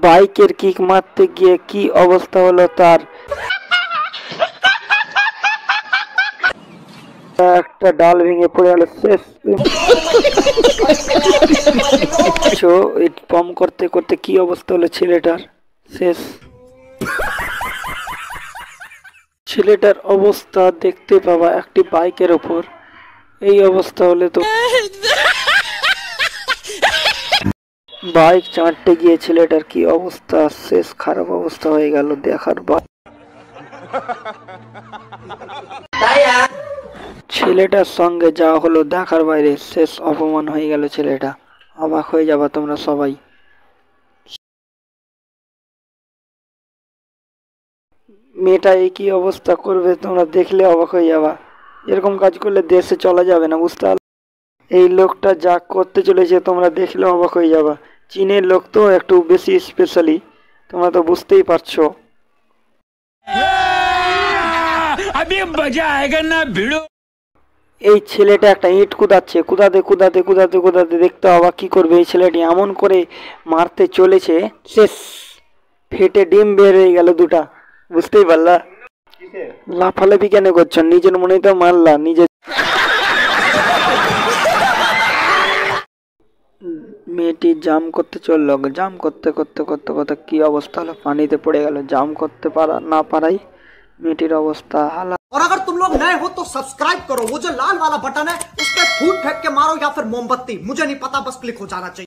বাইকের কিক মারতে গিয়ে কি অবস্থা হলো তার। একটা ডাল ভেঙে পড়ে গেল, শেষ। পম করতে করতে কি অবস্থা হলো ছেলেটার, শেষ। ছেলেটার অবস্থা দেখতে পাবা একটি বাইকের ওপর। এই অবস্থা হলে তো বাইক চাঁটতে গিয়ে ছেলেটার কি অবস্থা, শেষ, খারাপ অবস্থা হয়ে গেল দেখার পর। ছেলেটার সঙ্গে যা হলো দেখার বাইরে, শেষ, অপমান হয়ে গেল ছেলেটা। অবাক হয়ে যাবা তোমরা সবাই। মেয়েটা এই কি অবস্থা করবে তোমরা দেখলে অবাক হয়ে যাবা। এরকম কাজ করলে দেশে চলা যাবে না, বুঝতে পারলে। এই লোকটা যা করতে চলেছে তোমরা দেখলে অবাক হয়ে যাবা। চীনের লোক তো একটু বেশি স্পেশালি, তোমরা তো বুঝতেই পারছো। এই ছেলেটা একটা ইট কুদাচ্ছে, কুদাতে কুদাতে কুদাতে কুদাতে দেখতে অবাক কি করবে এই ছেলেটি এমন করে মারতে চলেছে, শেষ, ফেটে ডিম বের হয়ে গেল দুটা, বুঝতেই পারলা। লাফালাফি কেন করছো, নিজের মনেই তো মারলা নিজে। মেয়েটি জাম করতে চললো, জাম করতে করতে করতে করতে কি অবস্থা হলো, পানিতে पड़े গেল। জাম করতে পারা না পারাই মেয়েটির অবস্থা হালা। और अगर तुम लोग नए हो तो सब्सक्राइब करो, वो जो लाल वाला बटन है उस पर फूट फेंक के मारो या फिर मोमबत्ती, मुझे नहीं पता, बस क्लिक हो जाना चाहिए।